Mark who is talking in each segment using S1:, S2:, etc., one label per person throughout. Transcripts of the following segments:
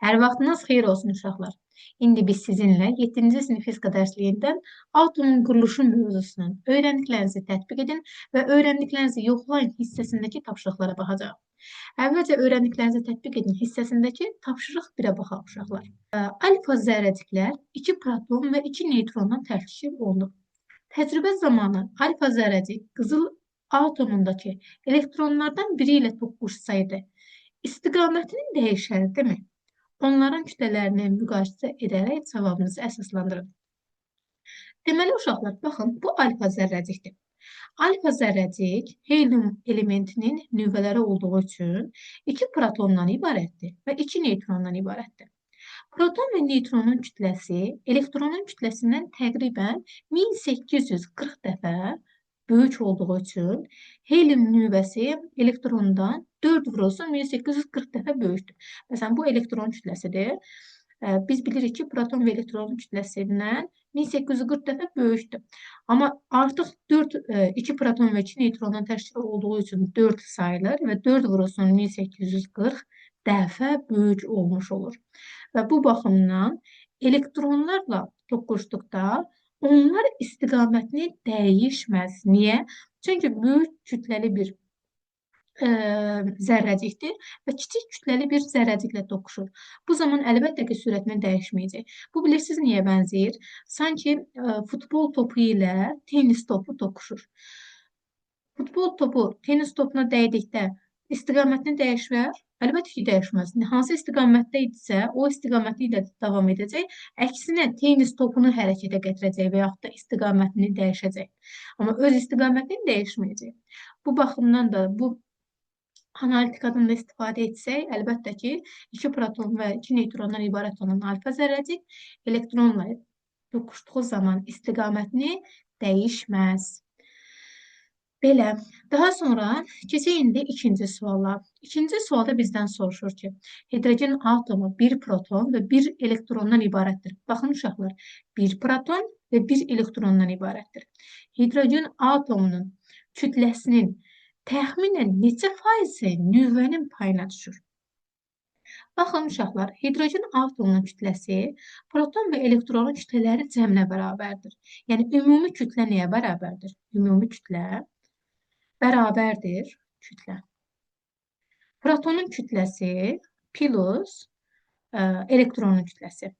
S1: Hər vaxtınız xeyir olsun uşaqlar. İndi biz sizinlə 7-ci sinif fizika dərsliyindən atomun quruluşu mövzusunun öyrəndiklərinizi tətbiq edin və öyrəndiklərinizi yoxlayın hissəsindəki tapşırıqlara baxacağıq. Əvvəlcə öyrəndiklərinizi tətbiq edin hissəsindəki tapşırıq 1-ə baxaq uşaqlar. Alfa zərrəciklər 2 proton və 2 neutrondan tərkib olunur. Təcrübə zamanı alfa zərrəcik qızıl atomundakı elektronlardan biri ilə toqquşsaydı, istiqamətini dəyişərdimi? Onların kütlələrini müqayisə edərək cavabınızı əsaslandırın. Deməli, uşaqlar, baxın, bu alfa zərrəcikdir. Alfa zərrəcik helium elementinin nüvələri olduğu üçün 2 protondan ibarətdir və 2 neutrondan ibarətdir. Proton və neutronun kütləsi elektronun kütləsindən təqribən 1840 dəfə böyük olduğu üçün helium nüvəsi elektrondan 4 vurulsun 1840 dəfə böyükdür. Məsələn, bu elektron kütləsidir. Biz bilirik ki, proton və elektronun kütləsindən 1840 dəfə böyükdür. Amma artıq 2 proton və 2 neutrondan təşkil olduğu üçün 4 sayılır və 4 vurulsun 1840 dəfə böyük olmuş olur. Və bu baxımdan elektronlarla toqquşduqda onlar istiqamətini dəyişməz. Niyə? Çünki böyük kütləli bir zərrəcikdir və kiçik kütləli bir zərrəciklə toqquşur. Bu zaman əlbəttə ki, sürətini dəyişməyəcək. Bu bilirsiniz niyə bənzəyir? Sanki futbol topu ilə tenis topu toqquşur. Futbol topu tenis topuna dəydikdə istiqamətini dəyişər? Əlbəttə ki, dəyişməz. Hansı istiqamətdə idisə, o istiqamətli ilə davam edəcək. Əksinə, tenis topunu hərəkətə gətirəcək və yaxud da istiqamətini dəyişəcək. Amma öz istiqamətini dəyişməyəcək. Bu baxımdan da bu analitikadan da istifadə etsək, əlbəttə ki, 2 proton və 2 neutrondan ibarət olan alfa zərrəcik elektronla toqquşduğu zaman istiqamətini dəyişməz. Belə. Daha sonra keçək indi ikinci suala. İkinci sualda bizdən soruşur ki, hidrogen atomu 1 proton və 1 elektrondan ibarətdir. Baxın uşaqlar, 1 proton və 1 elektrondan ibarətdir. Hidrogen atomunun kütləsinin təxminən neçə faizi nüvənin payına düşür? Baxın uşaqlar, hidrogen atomunun kütləsi proton və elektronun kütlələri cəminə bərabərdir. Yəni, ümumi kütlə nəyə bərabərdir? Ümumi kütlə bərabərdir kütlə. Protonun kütləsi plus elektronun kütləsi.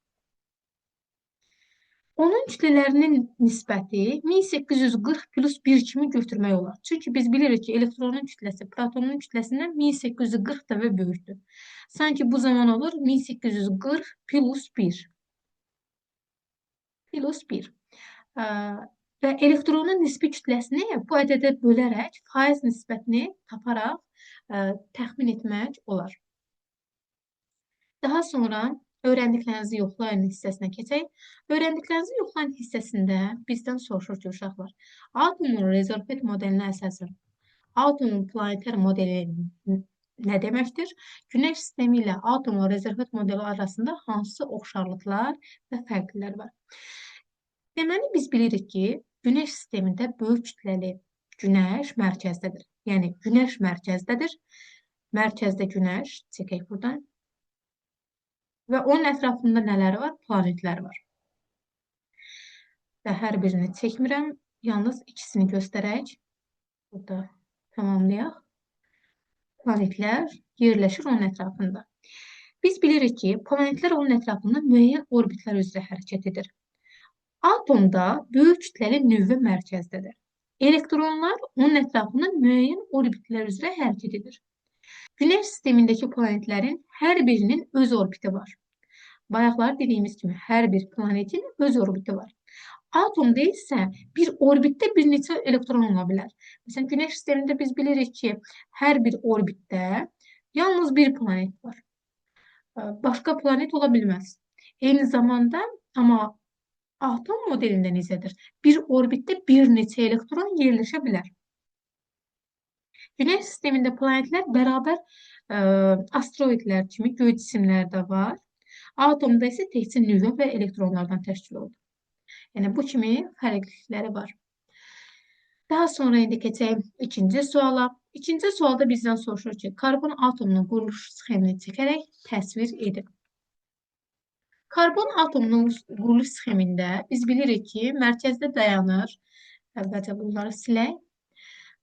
S1: Onun kütlələrinin nisbəti 1840 plus 1 kimi götürmək olar. Çünki biz bilirik ki, elektronun kütləsi protonun kütləsindən 1840 dəfə böyükdür. Sanki bu zaman olur 1840 plus 1. Plus 1. Və elektronun nisbi kütləsini bu ədədə bölərək faiz nisbətini taparaq təxmin etmək olar. Daha sonra öyrəndiklərinizi yoxlayın hissəsinə keçək. Öyrəndiklərinizi yoxlayın hissəsində bizdən soruşur ki, uşaqlar, atomun rezervet modelinə əsasən atomun planetar modeli nə deməkdir? Günəş sistemi ilə atomun rezervet modeli arasında hansı oxşarlıqlar və fərqlər var? Deməli, biz bilirik ki, Günəş sistemində böyük kütləli Günəş mərkəzdədir. Yəni, Günəş mərkəzdədir. Mərkəzdə Günəş, çəkək buradan. Və onun ətrafında nələr var? Planetlər var. Və hər birini çəkmirəm. Yalnız ikisini göstərək. Burada tamamlayaq. Planetlər yerləşir onun ətrafında. Biz bilirik ki, planetlər onun ətrafında müəyyən orbitlər üzrə hərəkət edir. Atomda böyük kütləli nüvə mərkəzdədir. Elektronlar onun ətrafında müəyyən orbitlər üzrə hərəkət edir. Günəş sistemindəki planetlərin hər birinin öz orbiti var. Bayaqlar dediyimiz kimi, hər bir planetin öz orbiti var. Atomda isə bir orbitdə bir neçə elektron ola bilər. Məsələn, Günəş sistemində biz bilirik ki, hər bir orbitdə yalnız bir planet var. Başqa planet ola bilməz. Eyni zamanda, amma atom modelində necədir? Bir orbitdə bir neçə elektron yerləşə bilər. Günəş sistemində planetlər bərabər asteroidlər kimi göy cisimlərdə var. Atomda isə təkcə nüvə və elektronlardan təşkil olunur. Yəni, bu kimi fərqlilikləri var. Daha sonra indi keçək ikinci suala. İkinci sualda bizdən soruşur ki, karbon atomunun quruluş sxemini çəkərək təsvir edin. Karbon atomunun quruluş sxemində biz bilirik ki, mərkəzdə dayanır. Əvvəlcə bunları silək.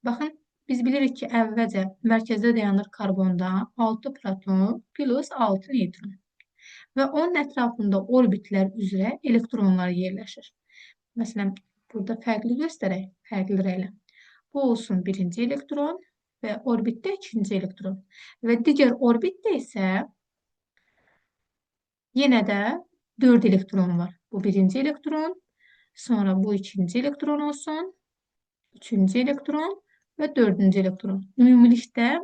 S1: Baxın, biz bilirik ki, əvvəlcə mərkəzdə dayanır karbonda 6 proton plus 6 neutron. Və onun ətrafında orbitlər üzrə elektronlar yerləşir. Məsələn, burada fərqli göstərək, fərqli rənglə. Bu olsun birinci elektron və orbitdə ikinci elektron. Və digər orbitdə isə yenə də 4 elektron var. Bu birinci elektron, sonra bu ikinci elektron olsun, üçüncü elektron və dördüncü elektron. Ümumilikdə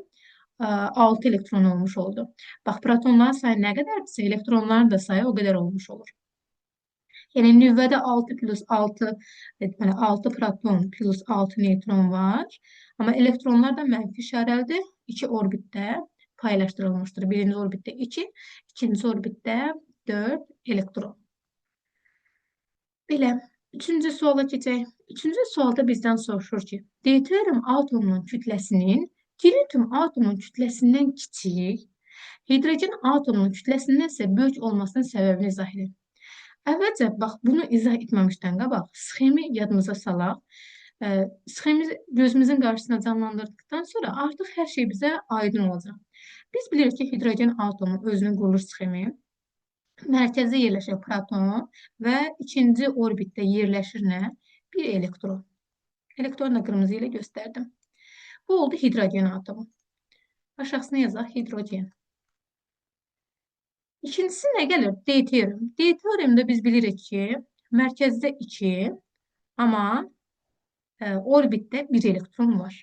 S1: 6 elektron olmuş oldu. Bax, protonların sayı nə qədərdirsə, elektronların da sayı o qədər olmuş olur. Yəni, nüvvədə 6 plus 6, deməli, 6 proton plus 6 neutron var. Amma elektronlar da mənfi işarəlidir. 2 orbitdə paylaşdırılmışdır. Birinci orbitdə 2, ikinci orbitdə 4 elektron. Belə, üçüncü suala keçək. Üçüncü sualda bizdən soruşur ki, deuterium atomunun kütləsinin tritium atomunun kütləsindən kiçik, hidrogen atomunun kütləsindən isə böyük olmasının səbəbini izah edin. Əvvəlcə, bax, bunu izah etməmişdən qabaq, sxemi yadımıza salaq. Sxemi gözümüzün qarşısına canlandırdıqdan sonra artıq hər şey bizə aydın olacaq. Biz bilirik ki, hidrogen atomu özünün quruluş sxemi, mərkəzdə yerləşən proton və ikinci orbitdə yerləşir nə? Bir elektron. Elektronu da qırmızı ilə göstərdim. Bu oldu hidrogen atomu. Aşağısına yazaq hidrogen. İkincisi nə gəlir? Deuterium. Deuteriumda biz bilirik ki, mərkəzdə 2, amma orbitdə 1 elektron var.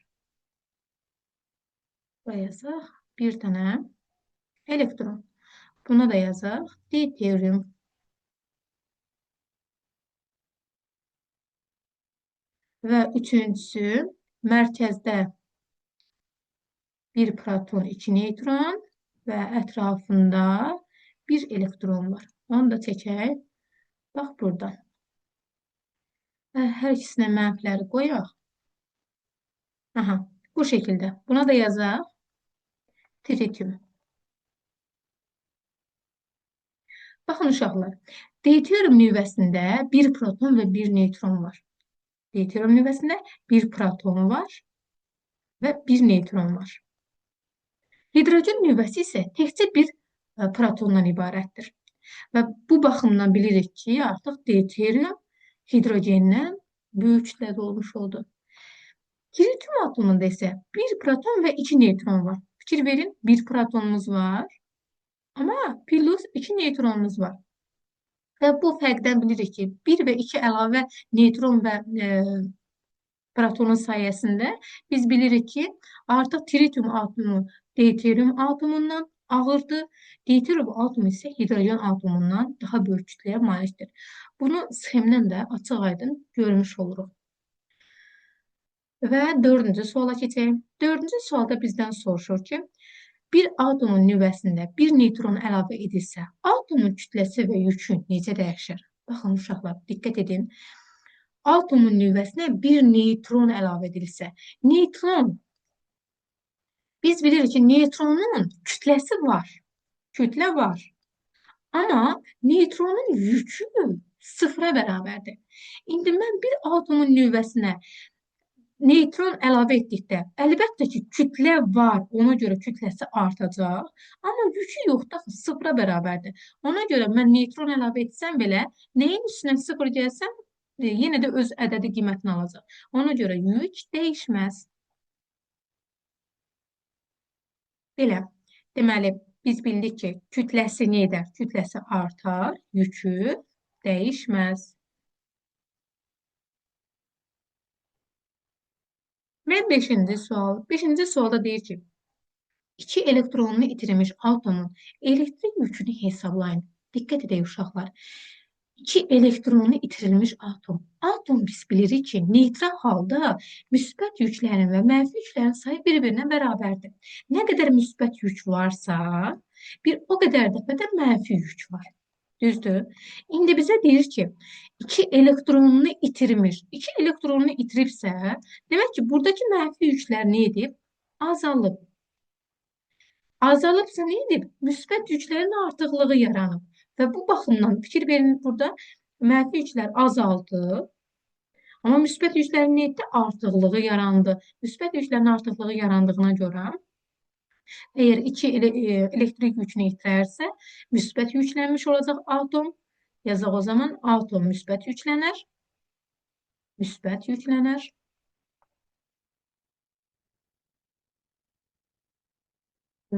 S1: Buraya yazaq bir dənə elektron. Buna da yazaq deuterium. Və üçüncüsü, mərkəzdə 1 proton, 2 neutron və ətrafında 1 elektron var. Onu da çəkək. Bax, burada. Hər ikisinə mənfiləri qoyaq. Aha, bu şəkildə. Buna da yazaq tritium. Baxın, uşaqlar. Deuterium nüvəsində 1 proton və 1 neutron var. Deuterium nüvəsində 1 proton var və 1 neutron var. Hidrogen nüvəsi isə təkcə bir protondan ibarətdir. Və bu baxımdan bilirik ki, artıq deuterium hidrogendən böyük kütlədə olmuş oldu. Tritium atomunda isə 1 proton və 2 neutron var. Fikir verin, 1 protonumuz var, amma plus 2 neutronumuz var. Və bu fərqdən bilirik ki, 1 və 2 əlavə neutron və protonun sayəsində biz bilirik ki, artıq tritium atomu deuterium atomundan ağırdır. Deuterium atomu isə hidrogen atomundan daha böyük kütləyə malikdir. Bunu sxemdən də açıq-aydın görmüş oluruq. Və dördüncü suala keçək. Dördüncü sualda bizdən soruşur ki, bir atomun nüvəsində bir neutron əlavə edilsə, atomun kütləsi və yükü necə dəyişir? Baxın, uşaqlar, diqqət edin. Atomun nüvəsinə bir neutron əlavə edilsə, neutron, biz bilirik ki, neutronun kütləsi var, kütlə var. Amma neutronun yükü sıfıra bərabərdir. İndi mən bir atomun nüvəsinə neutron əlavə etdikdə, əlbəttə ki, kütlə var, ona görə kütləsi artacaq, amma yükü yoxdur, sıfıra bərabərdir. Ona görə mən neutron əlavə etsəm belə, nəyin üstünə sıfır gəlsəm, yenə də öz ədədi qiymətini alacaq. Ona görə yük dəyişməz. Belə, deməli, biz bildik ki, kütləsi nə edər? Kütləsi artar, yükü dəyişməz. Və 5-ci sual. 5-ci sualda deyir ki, 2 elektronunu itirmiş atomun elektrik yükünü hesablayın. Diqqət edək, uşaqlar. 2 elektronunu itirilmiş atom. Atom biz bilirik ki, neytral halda müsbət yüklərin və mənfi yüklərin sayı bir-birinə bərabərdir. Nə qədər müsbət yük varsa, o qədər dəfə də mənfi yük var. Düzdür? İndi bizə deyir ki, 2 elektronunu itirmiş. 2 elektronunu itiribsə, demək ki, buradakı mənfi yüklər nə edib? Azalıb. Azalıbsa nə edib? Müsbət yüklərin artıqlığı yaranıb. Və bu baxımdan fikir verin, burada mənfi yüklər azaldı. Amma müsbət yüklərin nə etdi? Artıqlığı yarandı. Müsbət yüklərin artıqlığı yarandığına görə, əgər iki elektrik yükünü itirərsə, müsbət yüklənmiş olacaq atom. Yazaq o zaman atom müsbət yüklənər. Müsbət yüklənər.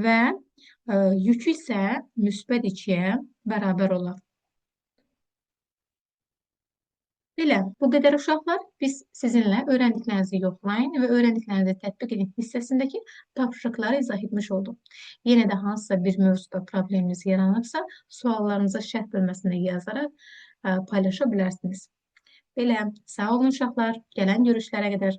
S1: Və yükü isə müsbət 2-yə bərabər olar. Belə, bu qədər uşaqlar, biz sizinlə öyrəndiklərinizi yoxlayın və öyrəndiklərinizi tətbiq edin hissəsindəki tapşırıqları izah etmiş oldum. Yenə də hansısa bir mövzuda probleminiz yaranırsa, suallarınızı şərh bölməsində yazaraq paylaşa bilərsiniz. Belə, sağ olun uşaqlar, gələn görüşlərə qədər.